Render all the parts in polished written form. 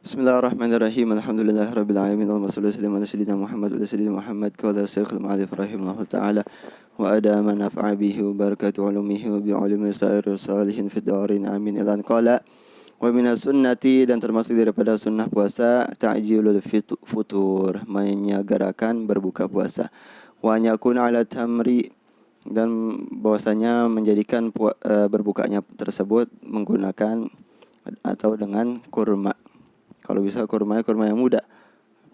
Bismillahirrahmanirrahim. Alhamdulillahirabbil alamin. Allahumma shalli wa sallim ala sayyidina Muhammad wa ala sayyidina Muhammad. Qala Syekhul Ma'arif rahimahullah ta'ala wa adama nafa'a bihi wa barakatu ulumihi wa bi'ulumi sa'ir salihin fid darin amin. Ilan qala wa minas sunnati, dan termasuk daripada sunnah puasa ta'jilul futur, menyegerakan berbuka puasa. Wa yakuna ala tamri, dan bahwasanya menjadikan berbukanya tersebut menggunakan atau dengan kurma. Kalau bisa kurma yang muda,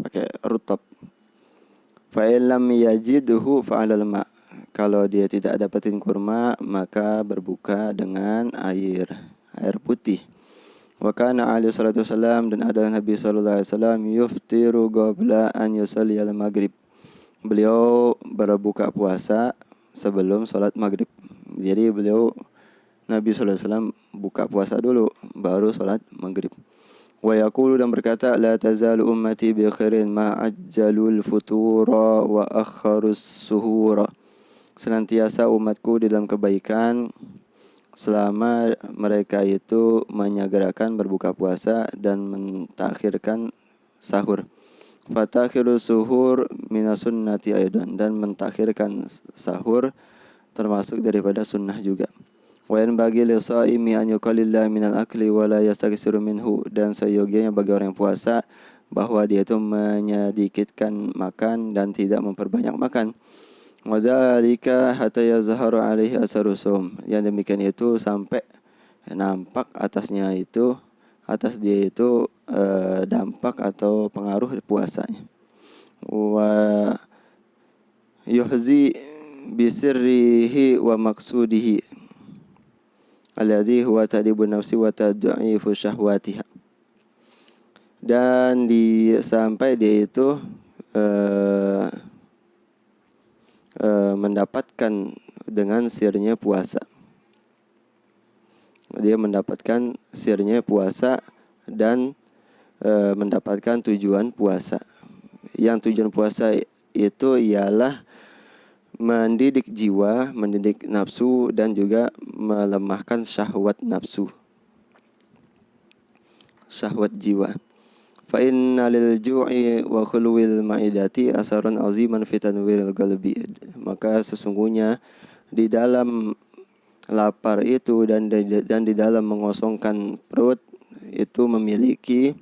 pakai rutab. Fa illam yajidhu fa'alal ma. Kalau dia tidak dapatin kurma, maka berbuka dengan air putih. Wa kana alaihi salatu wasalam, dan ada Nabi sallallahu alaihi wasallam yuftiru qabla an yusalli al-maghrib. Beliau berbuka puasa sebelum salat maghrib. Jadi Nabi sallallahu alaihi wasallam buka puasa dulu baru salat maghrib. Wa yaqulu, dan berkata, la tazalu ummati bi khairin ma ajjalul futura wa akharus suhura. Senantiasa umatku di dalam kebaikan selama mereka itu menyegerakan berbuka puasa dan mentakhirkan sahur. Fatakhiru suhur minas sunnati aidan, dan mentakhirkan sahur termasuk daripada sunnah juga. Wa yanbaghi lis-shaimi an yuqallila minal akli wa la yastaksiru minhu, dan seyogianya bagi orang yang puasa bahwa dia itu menyedikitkan makan dan tidak memperbanyak makan. Wa dzalika hatta yazharu alaihi atharu shaum. Yang demikian itu sampai nampak atas dia itu dampak atau pengaruh puasanya. Wa yuhzi bisirrihi wa maqsudihi alladhi huwa tadibun nafsi wa tad'ifu syahwatiha. Dan sampai dia itu mendapatkan dengan sirnya puasa. Dia mendapatkan sirnya puasa dan mendapatkan tujuan puasa. Yang tujuan puasa itu ialah mendidik jiwa, mendidik nafsu, dan juga melemahkan syahwat nafsu, syahwat jiwa. Fa inna lil ju'i wa khulwil ma'idati asaran aziman fi tanwiril qalbi. Maka sesungguhnya di dalam lapar itu dan di dalam mengosongkan perut itu memiliki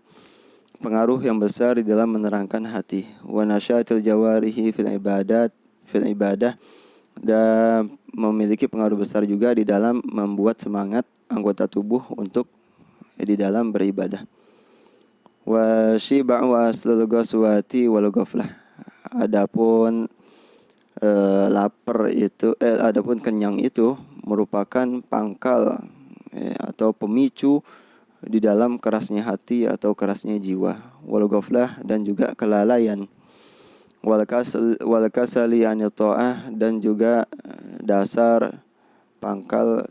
pengaruh yang besar di dalam menerangkan hati. Wa nasyatil jawarihi fil ibadah, dan memiliki pengaruh besar juga di dalam membuat semangat anggota tubuh untuk di dalam beribadah. Wa shiba'u aslul ghaswati wal ghaflah. Adapun adapun kenyang itu merupakan pangkal atau pemicu di dalam kerasnya hati atau kerasnya jiwa. Wal ghaflah, dan juga kelalaian. Wal kasali anil ta'ah, dan juga dasar pangkal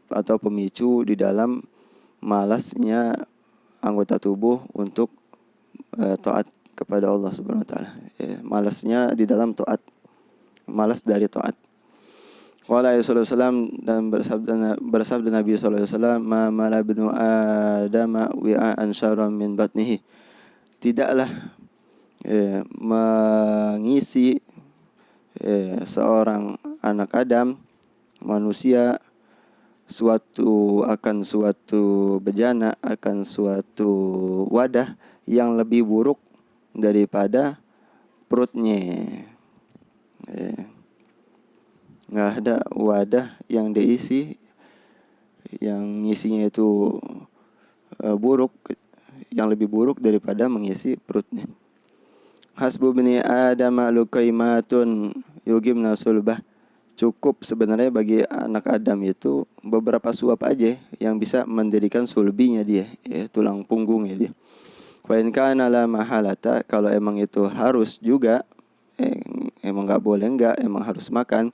atau pemicu di dalam malasnya anggota tubuh untuk taat kepada Allah Subhanahu wa taala. Malasnya di dalam taat, malas dari taat. Qala sallallahu alaihi wasallam, dan bersabda Nabi sallallahu alaihi wasallam, ma mala ibnu adama wi'an syarran min batnihi. Tidaklah mengisi seorang anak Adam, manusia, suatu bejana, akan suatu wadah yang lebih buruk daripada perutnya. Nggak ada wadah yang diisi yang isinya itu buruk, yang lebih buruk daripada mengisi perutnya. Hasbu bani Adam luqaimatun yugimna sulbah. Cukup sebenarnya bagi anak Adam itu beberapa suap aja yang bisa mendirikan sulbinya dia, tulang punggungnya dia. Wa in kana la mahalata, kalau emang itu harus juga, emang enggak boleh enggak, emang harus makan.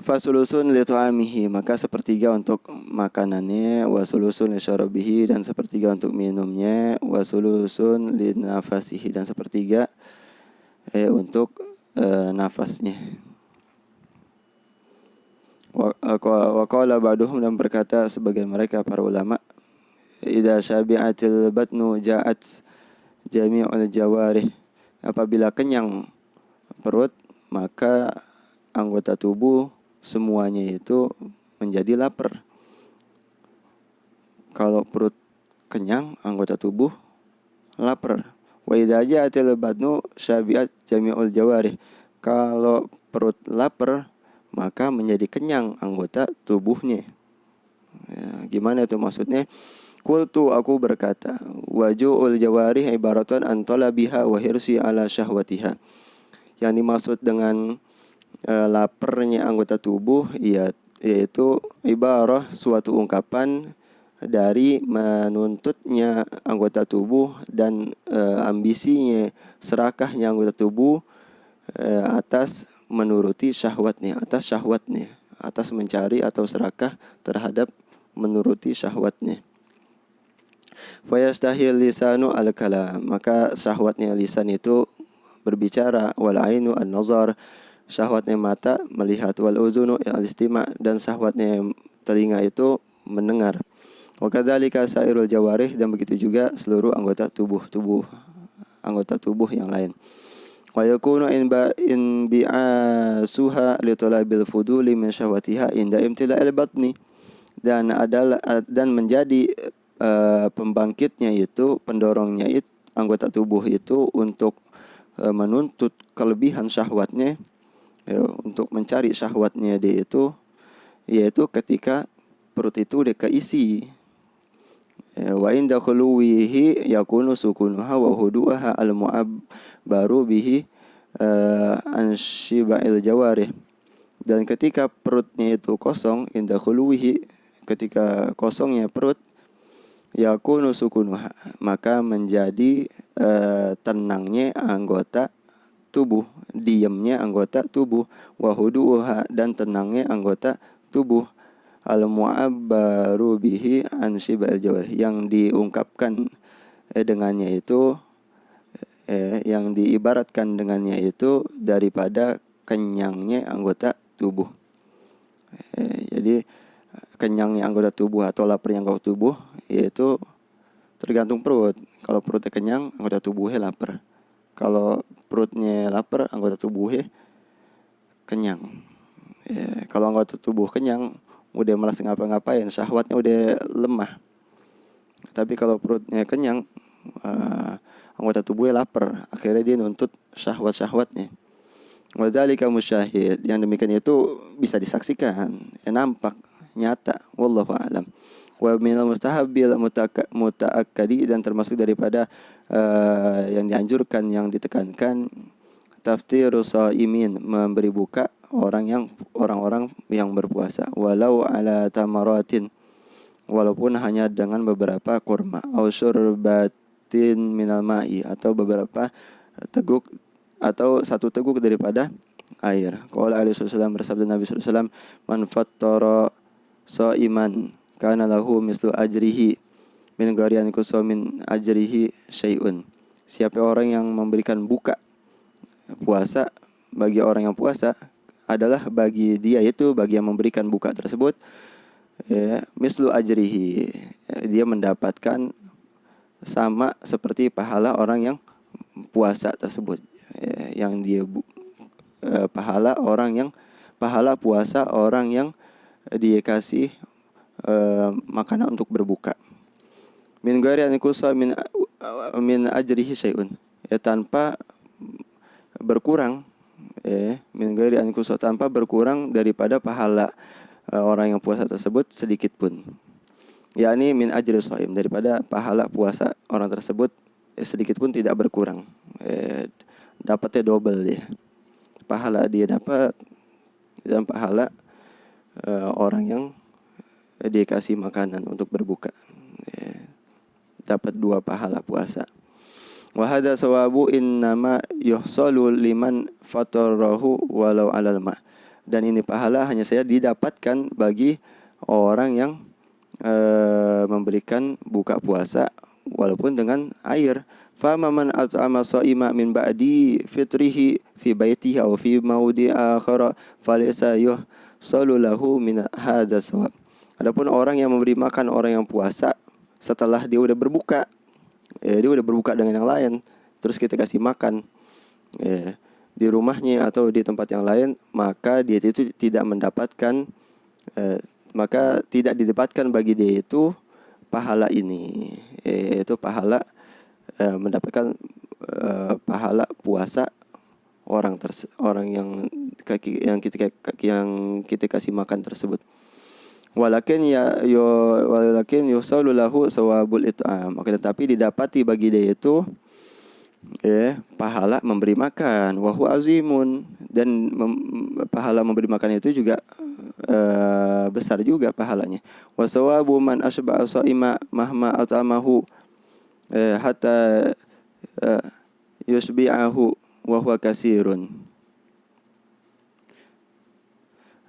Fasulusun li ta'amihi, maka sepertiga untuk makanannya, wa sulusun li syarabihi, dan sepertiga untuk minumnya, wa sulusun li nafasihi, dan sepertiga untuk nafasnya. Wa qala ba'duhum, dan berkata sebagian mereka para ulama, idza syabi'atil batnu ja'at jami'ul jawarih. Apabila kenyang perut, maka anggota tubuh semuanya itu menjadi lapar. Kalau perut kenyang, anggota tubuh lapar. Wa idza ja'atil batnu syabi'at jami'ul jawarih. Kalau perut lapar, maka menjadi kenyang anggota tubuhnya. Ya, gimana itu maksudnya? Qultu, aku berkata, waju'ul jawarih ibaratan an talabiha wa hirsi ala syahwatiha. Yang dimaksud dengan laparnya anggota tubuh yaitu ibarah suatu ungkapan dari menuntutnya anggota tubuh dan ambisinya, serakahnya anggota tubuh atas menuruti syahwatnya, atas syahwatnya, atas mencari atau serakah terhadap menuruti syahwatnya. Fayastahil lisanu al-kalam, maka syahwatnya lisan itu berbicara, wal ainu an-nazar, syahwatnya mata melihat, wal uzunu al-istima', dan syahwatnya telinga itu mendengar. Wa kadzalika sairul jawarih, dan begitu juga seluruh anggota tubuh yang lain. Wa yakunu in bi'asuha li talabil fuduli min syahwatiha inda imtila'il batni, dan menjadi pembangkitnya itu, pendorongnya itu, anggota tubuh itu untuk menuntut kelebihan syahwatnya, untuk mencari syahwatnya dia itu, yaitu ketika perut itu udah keisi. Wa inda khuluwihi yakunu sukunuha wa hudu'aha al-mu'abbaru bihi an shiba'il jawarih. Dan ketika perutnya itu kosong, inda khuluwihi, ketika kosongnya perut, yakunu sukunuha, maka menjadi tenangnya anggota tubuh, diamnya anggota tubuh, wa hudu'uha, dan tenangnya anggota tubuh, al-mu'abbaru bihi an shiba'il jawarih, yang diungkapkan dengannya itu, yang diibaratkan dengannya itu daripada kenyangnya anggota tubuh. Jadi kenyangnya anggota tubuh atau laparnya anggota tubuh yaitu tergantung perut. Kalau perutnya kenyang, anggota tubuhnya lapar. Kalau perutnya lapar, anggota tubuhnya kenyang. Kalau anggota tubuh kenyang, udah malas ngapa-ngapain, syahwatnya udah lemah. Tapi kalau perutnya kenyang, anggota tubuhnya lapar, akhirnya dia nuntut syahwat-syahwatnya. Wa dzalika musyahid, yang demikian itu bisa disaksikan, nampak, nyata, wallahu a'lam. Wa minal mustahabbil muta'akkadi, dan termasuk daripada yang dianjurkan, yang ditekankan, taftirus shaimin, memberi buka orang-orang yang berpuasa, walau ala tamaratin, walaupun hanya dengan beberapa kurma, au syurbatin minal ma'i, atau beberapa teguk, atau satu teguk daripada air. Qala alaihi wasallam, bersabda Nabi sallallahu alaihi wasallam, man fattara shaiman kana lahu mislu ajrihi min ghairi an kusa min ajrihi syai'un. Siapa orang yang memberikan buka puasa bagi orang yang puasa, adalah bagi dia itu, bagi yang memberikan buka tersebut, mislu ajrihi, dia mendapatkan sama seperti pahala orang yang puasa tersebut, yang dia pahala puasa orang yang dia kasih makanan untuk berbuka. Min ghairi an kusa min ajrihi syai'un, tanpa berkurang, min ghairi an kusa, tanpa berkurang daripada pahala orang yang puasa tersebut sedikit pun. Yakni min ajri shaim, daripada pahala puasa orang tersebut sedikit pun tidak berkurang. Dapatnya double dia. Pahala dia dapat dan pahala orang yang dia kasih makanan untuk berbuka, dapat 2 pahala puasa. Wa hadza sawabu innama yuhsalu liman fatarahu walau alal ma. Dan ini pahala hanya saja didapatkan bagi orang yang memberikan buka puasa walaupun dengan air. Fa man at'ama shaima min ba'di fitrihi fi baitihi aw fi maudi akhara falaysa yuhsalu lahu min hadza sawab. Adapun orang yang memberi makan orang yang puasa setelah dia udah berbuka, dia udah berbuka dengan yang lain, terus kita kasih makan di rumahnya atau di tempat yang lain, maka dia itu tidak mendapatkan, maka tidak didapatkan bagi dia itu pahala ini, yaitu pahala mendapatkan pahala puasa orang yang kita kasih makan tersebut. Walakin yusalu lahu sawabul it'am. Akan tetapi didapati bagi dia itu pahala memberi makan, wa huwa azimun, dan pahala memberi makan itu juga besar juga pahalanya. Wa sawabu man asba'a shaima mahma atamahu hatta yusbi'ahu wa huwa kasirun.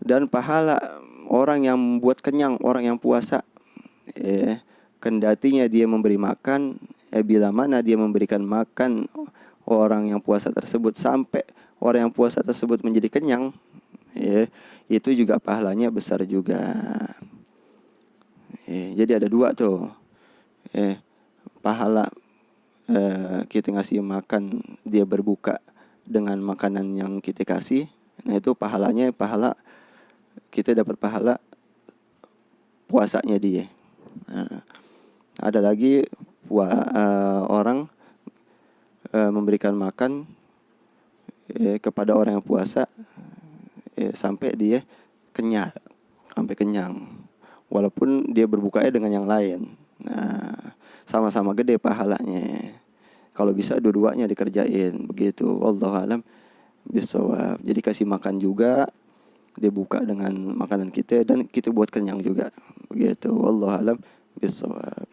Dan pahala orang yang membuat kenyang orang yang puasa, kendatinya dia memberi makan, bila mana dia memberikan makan orang yang puasa tersebut sampai orang yang puasa tersebut menjadi kenyang, itu juga pahalanya besar juga. Jadi ada dua tuh, pahala kita ngasih makan dia berbuka dengan makanan yang kita kasih. Nah itu pahalanya pahala kita dapat pahala puasanya dia. Ada lagi orang memberikan makan kepada orang yang puasa sampai dia kenyang, sampai kenyang, walaupun dia berbukanya dengan yang lain. Nah, sama-sama gede pahalanya. Kalau bisa dua-duanya dikerjain begitu. Wallahu alam bisawab. Jadi kasih makan juga, dia buka dengan makanan kita, dan kita buat kenyang juga begitu. Wallahu alam bisawab.